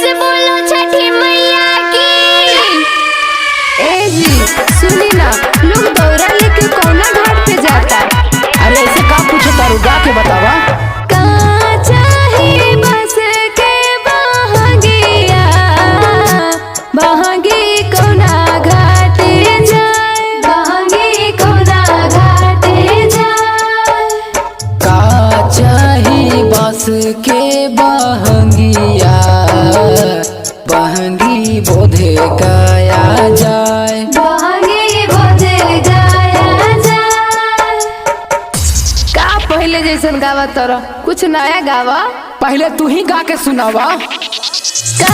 से बोलो छठी मैया की। ए जी सुनी ना, लोग दौरा लेके कौना घाट पे जाता? अरे ऐसे का पूछे तारू, गा के बतावा। चाहे बस के बहंगिया बहंगी कौना घाटे जाए, बहंगी कौना घाटे जाए। का चाही बस के बहंगिया, बहंगी बोधे गाया जाए, बहंगी बोझे गाया जाए। का पहले जैसन गावा तोरा, कुछ नया गावा। पहले तू ही गा के सुनावा। का